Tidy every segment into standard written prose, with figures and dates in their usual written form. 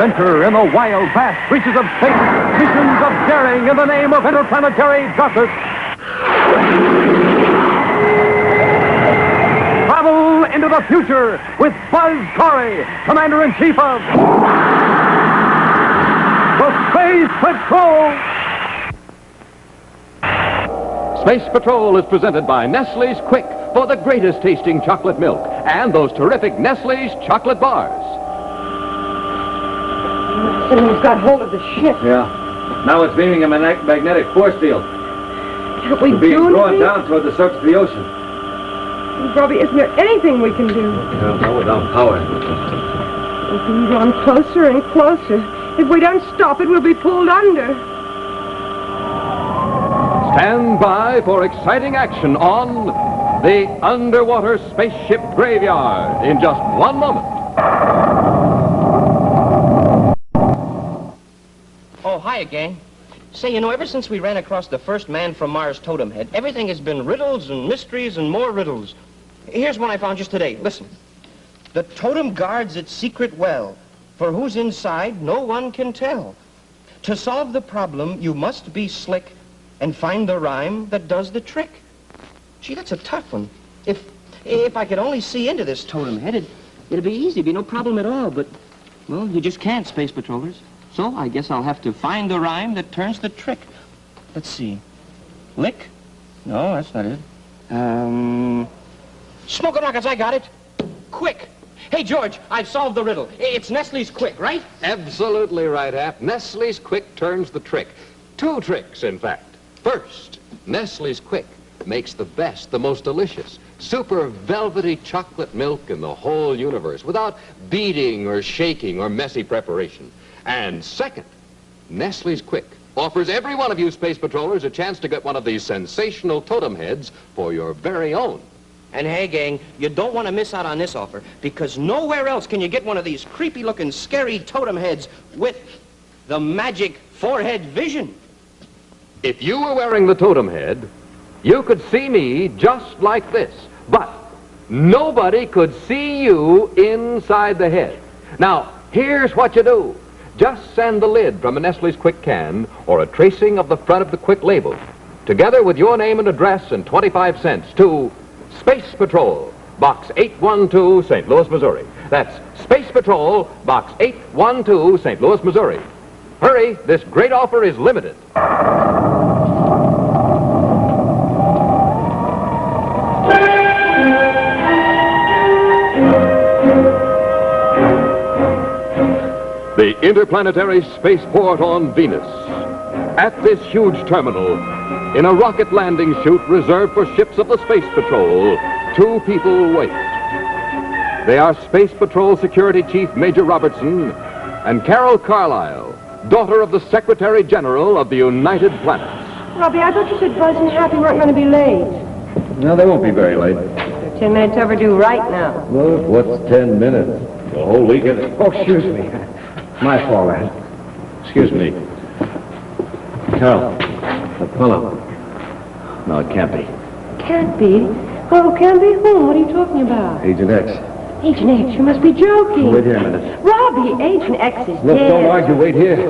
adventure in the wild, vast reaches of space. Missions of daring in the name of interplanetary justice. Travel into the future with Buzz Corry, Commander-in-Chief of the Space Patrol. Space Patrol is presented by Nestle's Quick for the greatest tasting chocolate milk and those terrific Nestle's chocolate bars. Someone's got hold of the ship. Yeah. Now it's beaming a magnetic force field. Can't we We're being do drawn anything? down toward the surface of the ocean. Robbie, isn't there anything we can do? Yeah, no, without power. We're being drawn closer and closer. If we don't stop it, we'll be pulled under. Stand by for exciting action on the Underwater Spaceship Graveyard in just one moment. Oh, hiya, gang. Say, you know, ever since we ran across the first man from Mars totem head, everything has been riddles and mysteries and more riddles. Here's one I found just today. Listen. The totem guards its secret well, for who's inside no one can tell. To solve the problem, you must be slick and find the rhyme that does the trick. Gee, that's a tough one. If I could only see into this totem head, it'd be easy, be no problem at all. But, well, you just can't, Space Patrollers. So I guess I'll have to find the rhyme that turns the trick. Let's see. Lick? No, that's not it. Smoking rockets, I got it. Quick. Hey, George, I've solved the riddle. It's Nestle's Quick, right? Absolutely right, Hap. Nestle's Quick turns the trick. Two tricks, in fact. First, Nestle's Quick makes the best, the most delicious, super velvety chocolate milk in the whole universe without beating or shaking or messy preparation. And second, Nestle's Quick offers every one of you Space Patrollers a chance to get one of these sensational totem heads for your very own. And hey, gang, you don't want to miss out on this offer, because nowhere else can you get one of these creepy-looking, scary totem heads with the magic forehead vision. If you were wearing the totem head, you could see me just like this, but nobody could see you inside the head. Now, here's what you do. Just send the lid from a Nestle's Quick can or a tracing of the front of the Quick label, together with your name and address and 25 cents to Space Patrol, Box 812, St. Louis, Missouri. That's Space Patrol, Box 812, St. Louis, Missouri. Hurry, this great offer is limited. The interplanetary spaceport on Venus. At this huge terminal, in a rocket landing chute reserved for ships of the Space Patrol, two people wait. They are Space Patrol Security Chief Major Robertson and Carol Carlisle, daughter of the Secretary General of the United Planets. Robbie, I thought you said Buzz and Happy weren't going to be late. No, they won't be very late. They're 10 minutes overdue right now. Well, what's 10 minutes? The whole weekend? Oh, excuse me. My fault, lad. Excuse me. Carol, that fellow. No, it can't be. Can't be? Oh, can't be whom? What are you talking about? Agent X. Agent X, you must be joking. Wait here a minute. Robbie, Agent X is Look, dead. don't argue. Wait here.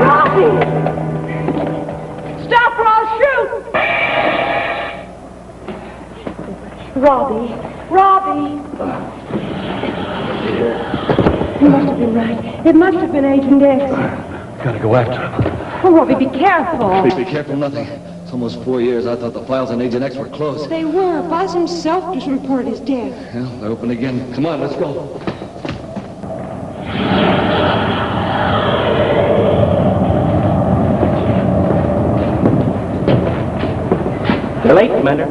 Robbie! Stop or I'll shoot! Robbie! Robbie! You must have been right. It must have been Agent X. Gotta go after him. Oh, Robbie, be careful. Be careful, nothing. It's almost 4 years. I thought the files on Agent X were closed. They were. Buzz himself just reported his death. Well, they're open again. Come on, let's go. They're late, Commander.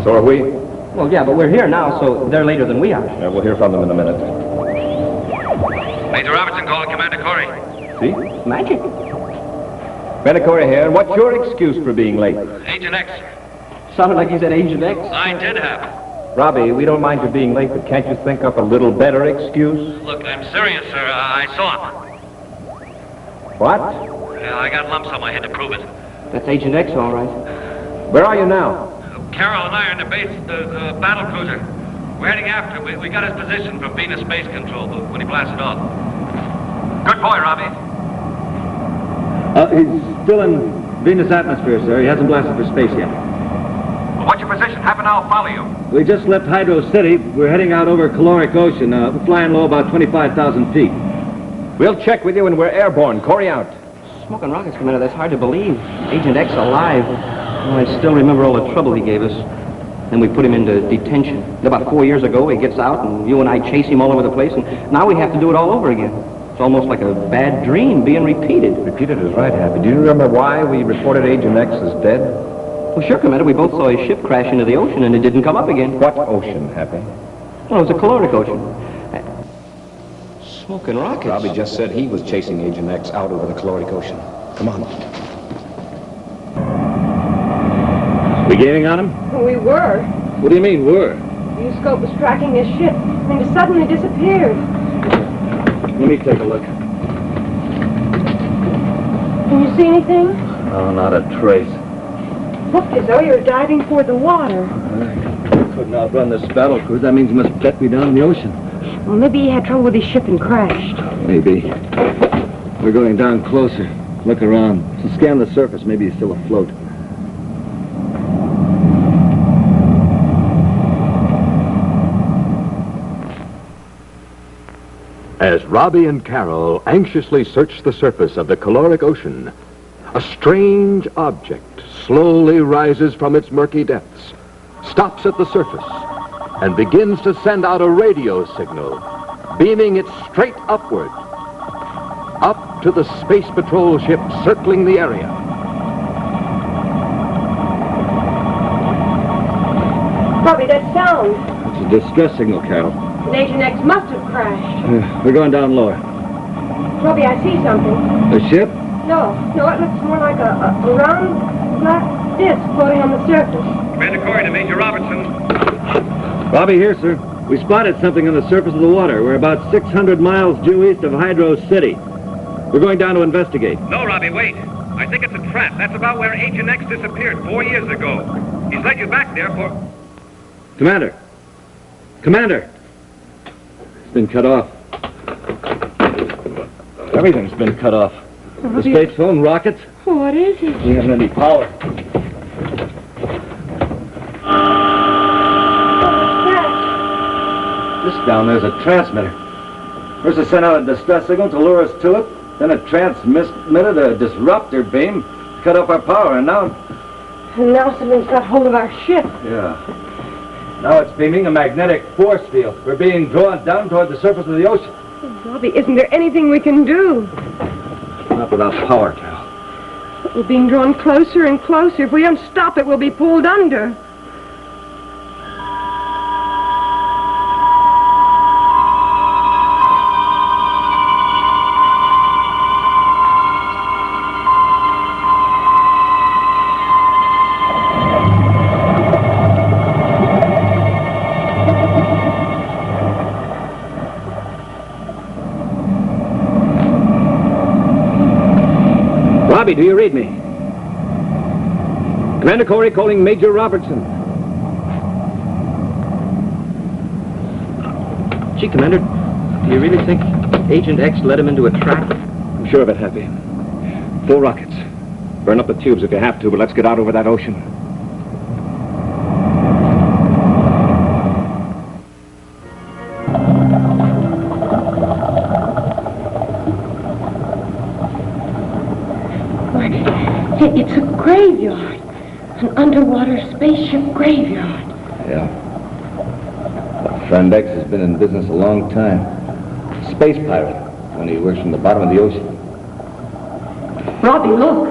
So are we. Well, yeah, but we're here now, so they're later than we are. Yeah, we'll hear from them in a minute. Major Robertson calling Commander Corry. See? Magic. Commander Corry here. What's your excuse for being late? Agent X. Sounded like he said Agent X. I did have. Robbie, we don't mind you being late, but can't you think up a little better excuse? Look, I'm serious, sir. I saw him. What? Yeah, I got lumps on my head to prove it. That's Agent X, all right. Where are you now? Carol and I are in the base, the battle cruiser. We're heading after him. We got his position from Venus Space Control when he blasted off. Good boy, Robbie. He's still in Venus atmosphere, sir. He hasn't blasted for space yet. Well, what's your position? Happen I'll follow you. We just left Hydro City. We're heading out over Caloric Ocean. We're flying low about 25,000 feet. We'll check with you when we're airborne. Corry out. Smoking rockets, Commander, that's hard to believe. Agent X alive. Oh, I still remember all the trouble he gave us. Then we put him into detention. About 4 years ago, he gets out, and you and I chase him all over the place, and now we have to do it all over again. It's almost like a bad dream being repeated. Repeated is right, Happy. Do you remember why we reported Agent X as dead? Well, sure, Commander. We both saw his ship crash into the ocean, and it didn't come up again. What ocean, Happy? Well, it was a caloric ocean. Smoking rockets? Robbie just said he was chasing Agent X out over the caloric ocean. Come on. We gaining on him? We were. What do you mean, were? The U-scope was tracking his ship, and it suddenly disappeared. Let me take a look. Can you see anything? Oh, not a trace. Looked as though you were diving for the water. Couldn't outrun this battle cruise. That means he must have bet me down in the ocean. Well, maybe he had trouble with his ship and crashed. Maybe. We're going down closer. Look around. So scan the surface. Maybe he's still afloat. As Robbie and Carol anxiously search the surface of the caloric ocean, a strange object slowly rises from its murky depths, stops at the surface, and begins to send out a radio signal, beaming it straight upward, up to the Space Patrol ship circling the area. Probably that sound. It's a distress signal, Carol. And Agent X must have crashed. We're going down lower. Robbie, I see something. A ship? No, it looks more like a round black disc floating on the surface. Commander Corry to Major Robertson. Robbie here, sir. We spotted something on the surface of the water. We're about 600 miles due east of Hydro City. We're going down to investigate. No, Robbie, wait. I think it's a trap. That's about where Agent X disappeared 4 years ago. He's led you back there for... Commander! Commander! It's been cut off. Everything's been cut off. The space phone, rockets. What is it? We haven't any power. This down there's a transmitter. First it sent out a distress signal to lure us to it, then it transmitted a disruptor beam, cut off our power, and now... And now something's got hold of our ship. Yeah. Now it's beaming a magnetic force field. We're being drawn down toward the surface of the ocean. Oh, Robbie, isn't there anything we can do? Not without power, Carol. We're being drawn closer and closer. If we don't stop it, we'll be pulled under. Robbie, do you read me? Commander Corry calling Major Robertson. Gee, Commander, do you really think Agent X led him into a trap? I'm sure of it, Happy. 4 rockets. Burn up the tubes if you have to, but let's get out over that ocean. It's a graveyard. An underwater spaceship graveyard. Yeah. Friend X has been in business a long time. Space pirate, when he works from the bottom of the ocean. Robbie, look.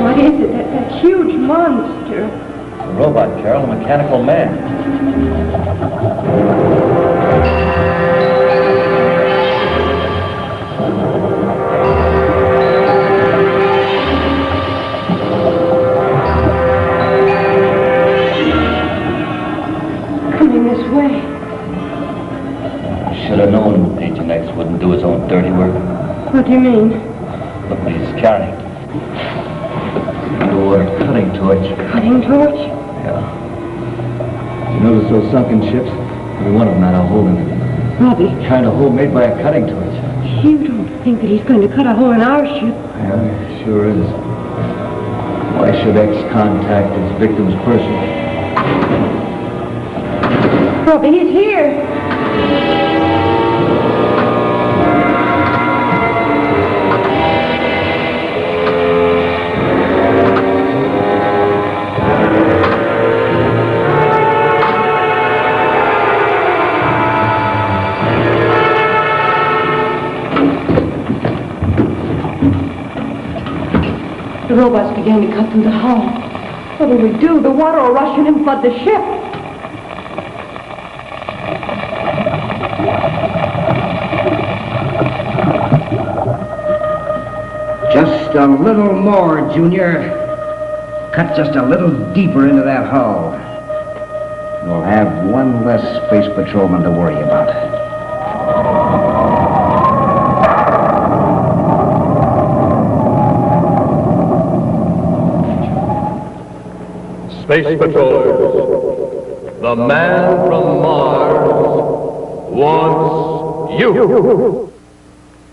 What is it? That huge monster. A robot, Carol, a mechanical man. Coming this way. Should have known Agent X do you mean? Look what he's carrying. Underwater cutting torch. Cutting torch? Yeah. You notice those sunken ships? Every one of them had a hole in it. Robbie. Kind of hole made by a cutting torch. You don't think that he's going to cut a hole in our ship? Yeah, it sure is. Why should X contact his victims personally? Robbie, he's here. The robots began to cut through the hull. What will we do? The water will rush in and flood the ship. Just a little more, Junior. Cut just a little deeper into that hull. We'll have one less space patrolman to worry about. Space Patrollers, the man from Mars wants you.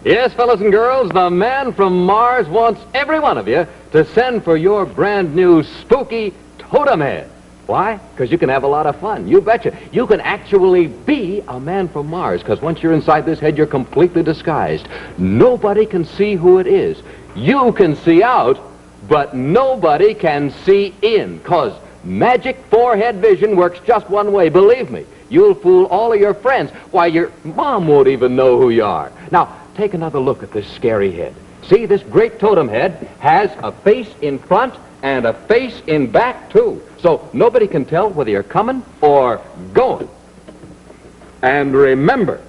Yes, fellas and girls, the man from Mars wants every one of you to send for your brand new spooky totem head. Why? Because you can have a lot of fun. You betcha. You can actually be a man from Mars, because once you're inside this head, you're completely disguised. Nobody can see who it is. You can see out, but nobody can see in, because magic forehead vision works just one way, believe me. You'll fool all of your friends. Why, your mom won't even know who you are. Now, take another look at this scary head. See, this great totem head has a face in front and a face in back, too. So nobody can tell whether you're coming or going. And remember,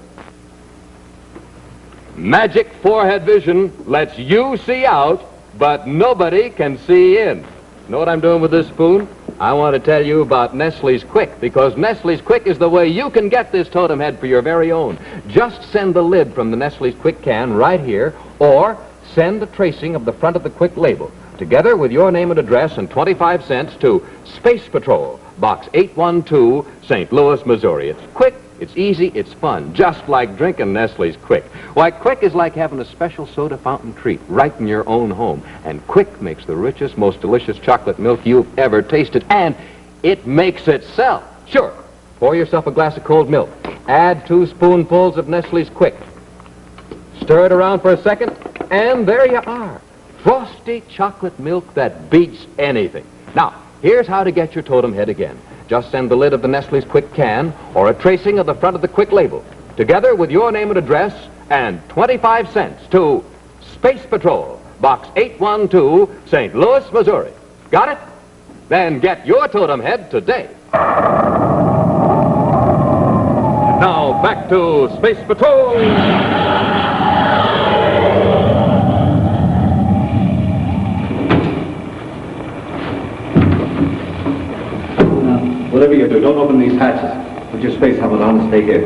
magic forehead vision lets you see out, but nobody can see in. Know what I'm doing with this spoon? I want to tell you about Nestle's Quick, because Nestle's Quick is the way you can get this totem head for your very own. Just send the lid from the Nestle's Quick can right here, or send the tracing of the front of the Quick label, together with your name and address and 25 cents to Space Patrol, Box 812, St. Louis, Missouri. It's quick, it's easy, it's fun, just like drinking Nestle's Quick. Why, Quick is like having a special soda fountain treat right in your own home. And Quick makes the richest, most delicious chocolate milk you've ever tasted, and it makes itself. Sure, pour yourself a glass of cold milk. Add 2 spoonfuls of Nestle's Quick. Stir it around for a second, and there you are. Frosty chocolate milk that beats anything. Now, here's how to get your totem head again. Just send the lid of the Nestle's Quick can or a tracing of the front of the Quick label, together with your name and address and 25 cents to Space Patrol, Box 812, St. Louis, Missouri. Got it? Then get your totem head today. Now back to Space Patrol. Whatever you do, don't open these hatches. Put your space helmet on and stay here.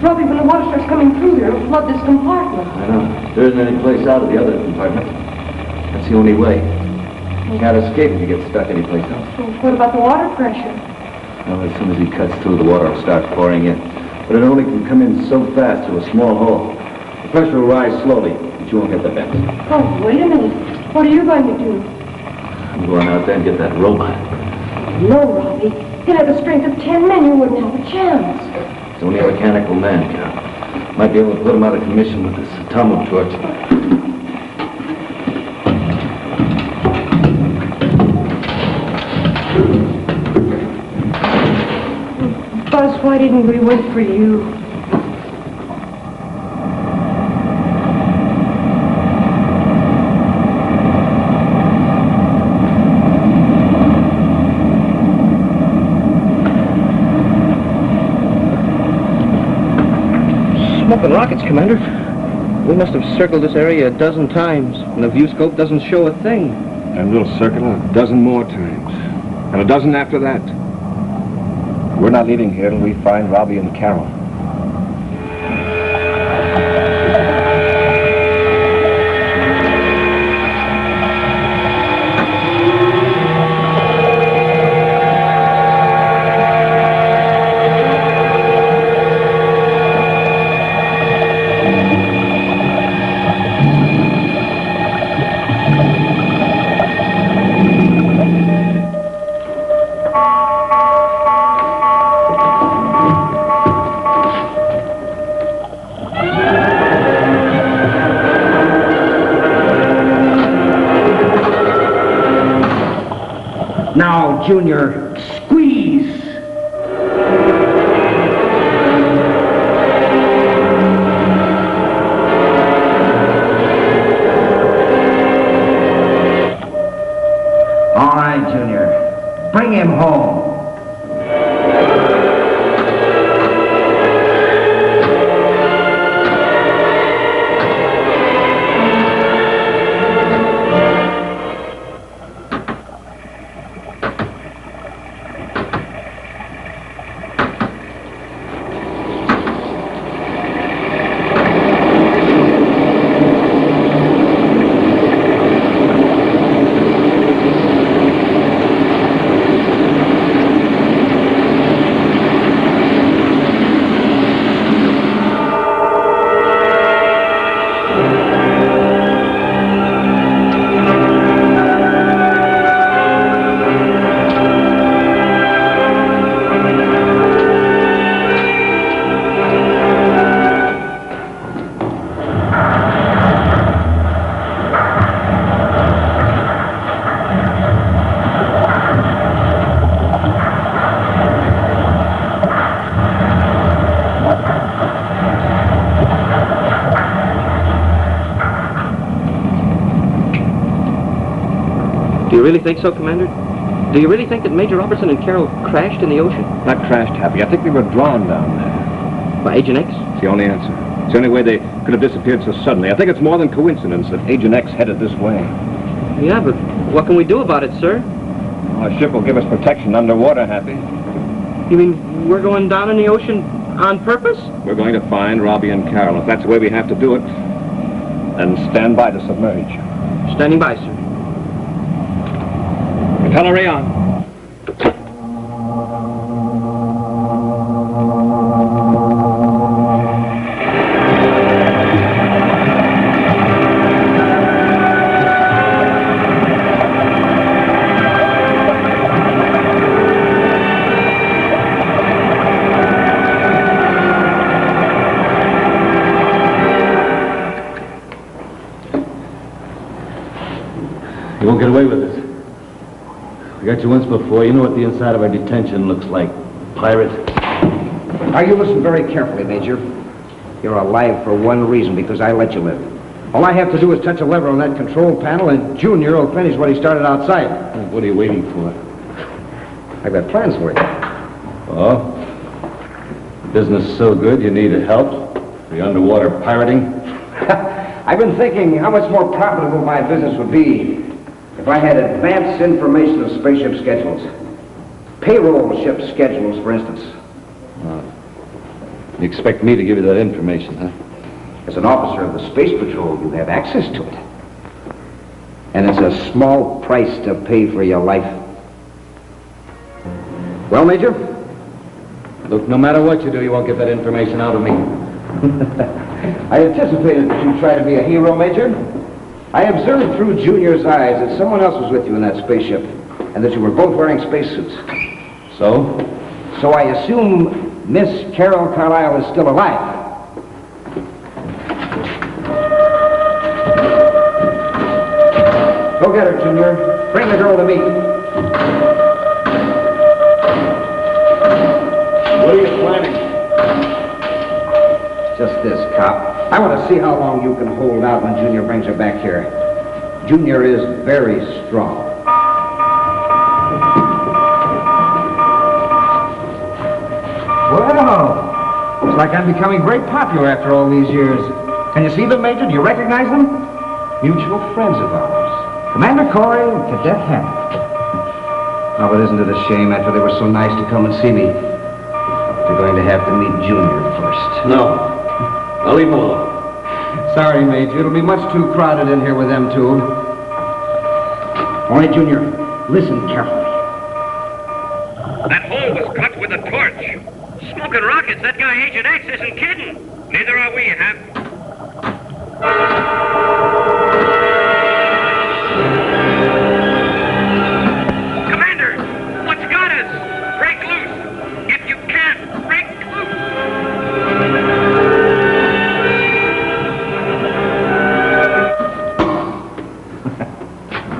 Robbie, when the water starts coming through there, it'll flood this compartment. I know. There isn't any place out of the other compartment. That's the only way. You can't escape if you get stuck anyplace else. So what about the water pressure? Well, as soon as he cuts through, the water will start pouring in. But it only can come in so fast through a small hole. The pressure will rise slowly, but you won't get the vents. Oh, wait a minute. What are you going to do? I'm going out there and get that robot. No, Robbie. He'd have the strength of 10 men. You wouldn't have a chance. It's only a mechanical man, Carol. Might be able to put him out of commission with this atomic torch. Buzz, why didn't we wait for you? Smoking rockets, Commander. We must have circled this area a dozen times, and the view scope doesn't show a thing. And we'll circle a dozen more times. And a dozen after that. We're not leaving here till we find Robbie and Carol. Now, Junior, squeeze. All right, Junior. Bring him home. Do you really think so, Commander? Do you really think that Major Robertson and Carroll crashed in the ocean? Not crashed, Happy. I think they were drawn down there. By Agent X? It's the only answer. It's the only way they could have disappeared so suddenly. I think it's more than coincidence that Agent X headed this way. Yeah, but what can we do about it, sir? Well, our ship will give us protection underwater, Happy. You mean we're going down in the ocean on purpose? We're going to find Robbie and Carroll. If that's the way we have to do it, then stand by to submerge. Standing by, sir. Artillery on. You won't get away with it. I got you once before. You know what the inside of our detention looks like. Pirate. Now, you listen very carefully, Major. You're alive for one reason, because I let you live. All I have to do is touch a lever on that control panel, and Junior will finish what he started outside. What are you waiting for? I've got plans for you. Oh? Business is so good, you need help? The underwater pirating? I've been thinking how much more profitable my business would be if I had advanced information of spaceship schedules. Payroll ship schedules, for instance. You expect me to give you that information, huh? As an officer of the Space Patrol, you have access to it. And it's a small price to pay for your life. Well, Major? Look, no matter what you do, you won't get that information out of me. I anticipated that you'd try to be a hero, Major. I observed through Junior's eyes that someone else was with you in that spaceship, and that you were both wearing spacesuits. So? So I assume Miss Carol Carlisle is still alive. Go get her, Junior. Bring the girl to me. What are you planning? Just this, Cop. I want to see how long you can hold out when Junior brings her back here. Junior is very strong. Well, looks like I'm becoming very popular after all these years. Can you see them, Major? Do you recognize them? Mutual friends of ours. Commander Corry and Cadet Happy. Oh, but isn't it a shame after they were so nice to come and see me? You're going to have to meet Junior first. No. I'll leave him alone. Sorry, Major. It'll be much too crowded in here with them two. All right, Junior. Listen carefully. That hole was cut with a torch. Smoking rockets, that guy Agent X isn't kidding. Neither are we, Hap. Commander, what's got us? Break loose. If you can't, break loose.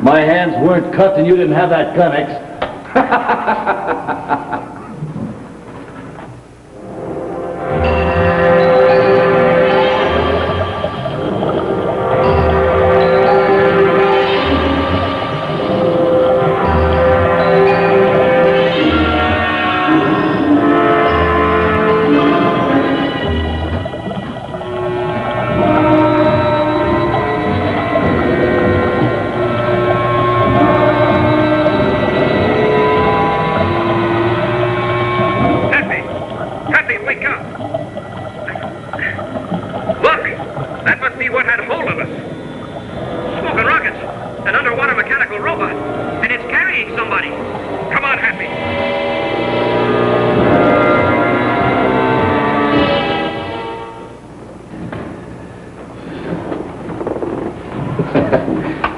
My hands weren't cut and you didn't have that gun, X.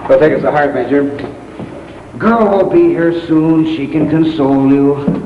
Don't take it so hard, Major. Girl will be here soon. She can console you.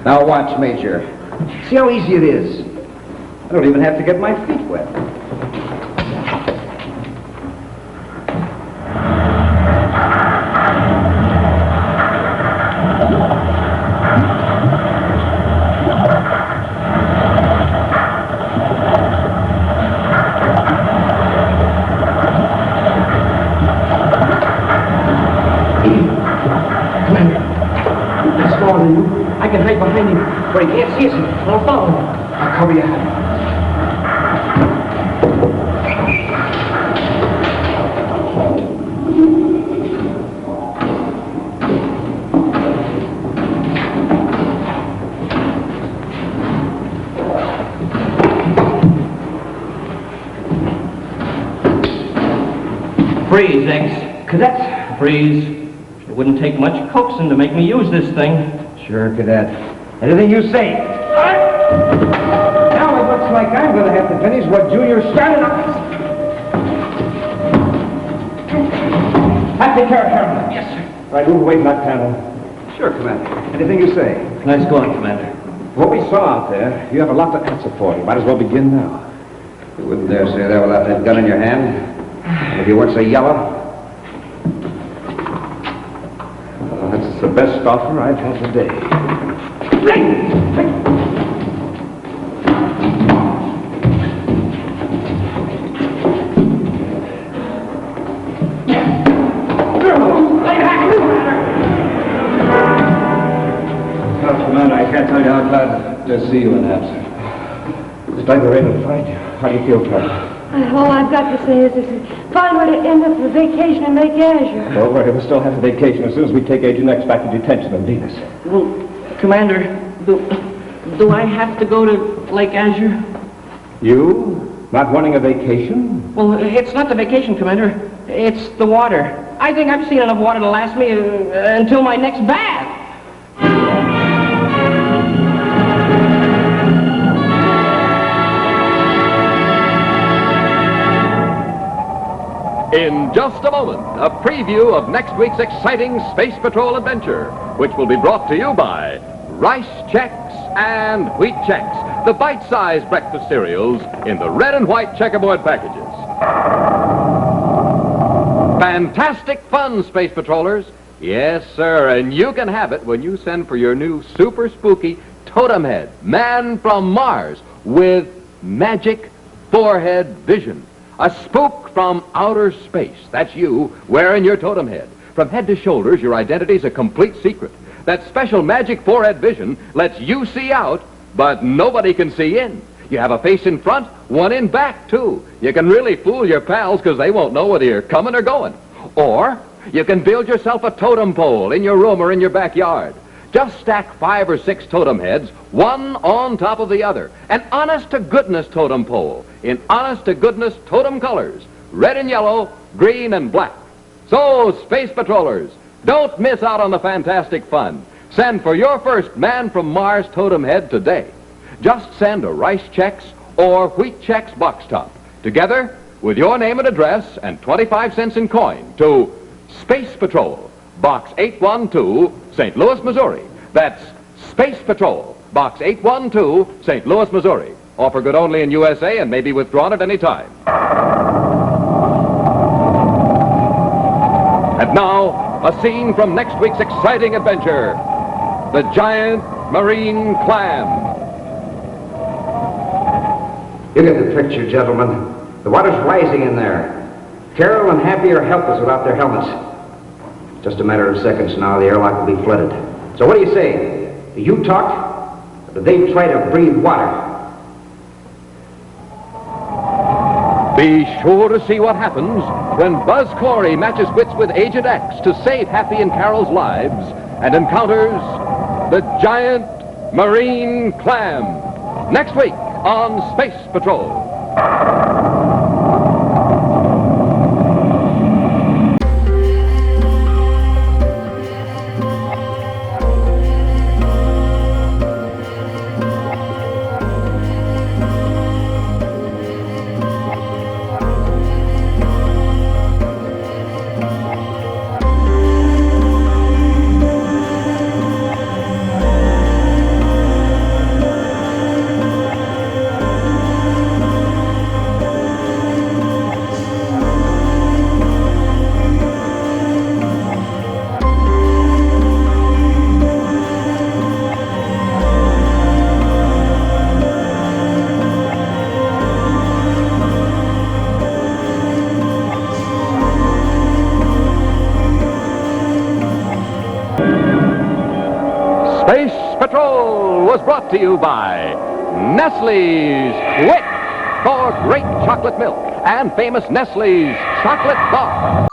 Now watch, Major. See how easy it is. I don't even have to get my feet wet. I can hide behind him where he can't see us. I'll follow him. I'll cover you. Freeze, ex-cadet. Freeze. It wouldn't take much coaxing to make me use this thing. Sure, Cadet. Anything you say. Now it looks like I'm going to have to finish what Junior started on. I'll take care of Harold. Yes, sir. Right, move away from that panel. Sure, Commander. Anything you say. Nice going, Commander. What we saw out there, you have a lot to answer for. You might as well begin now. You wouldn't dare say that without that gun in your hand. And if you weren't so yellow. That's the best offer I've had today. Commander, I can't tell you how glad to see you in that. It's like we're ready to fight. How do you feel, Carl? All I've got to say is this is a fine way to end up the vacation in Lake Azure. Don't worry, we'll still have a vacation as soon as we take Agent X back to detention in Venus. Well, Commander, do I have to go to Lake Azure? You? Not wanting a vacation? Well, it's not the vacation, Commander. It's the water. I think I've seen enough water to last me until my next bath. In just a moment, a preview of next week's exciting Space Patrol adventure, which will be brought to you by Rice Chex and Wheat Chex, the bite-sized breakfast cereals in the red and white checkerboard packages. Fantastic fun, Space Patrollers. Yes, sir, and you can have it when you send for your new super spooky totem head, Man from Mars, with magic forehead vision. A spook from outer space. That's you wearing your totem head. From head to shoulders, your identity's a complete secret. That special magic forehead vision lets you see out, but nobody can see in. You have a face in front, one in back, too. You can really fool your pals because they won't know whether you're coming or going. Or you can build yourself a totem pole in your room or in your backyard. Just stack 5 or 6 totem heads, one on top of the other. An honest-to-goodness totem pole in honest-to-goodness totem colors, red and yellow, green and black. So, Space Patrollers, don't miss out on the fantastic fun. Send for your first Man from Mars totem head today. Just send a Rice Chex or Wheat Chex box top, together with your name and address and 25 cents in coin, to Space Patrol, Box 812, St. Louis, Missouri. That's Space Patrol, Box 812, St. Louis, Missouri. Offer good only in USA and may be withdrawn at any time. And now, a scene from next week's exciting adventure, the giant marine clam. You get the picture, gentlemen. The water's rising in there. Carol and Happy are helpless without their helmets. Just a matter of seconds now, the airlock will be flooded. So what do you say? Do you talk, or do they try to breathe water? Be sure to see what happens when Buzz Corry matches wits with Agent X to save Happy and Carol's lives and encounters the giant marine clam. Next week on Space Patrol. Space Patrol was brought to you by Nestle's Quick for great chocolate milk and famous Nestle's chocolate bar.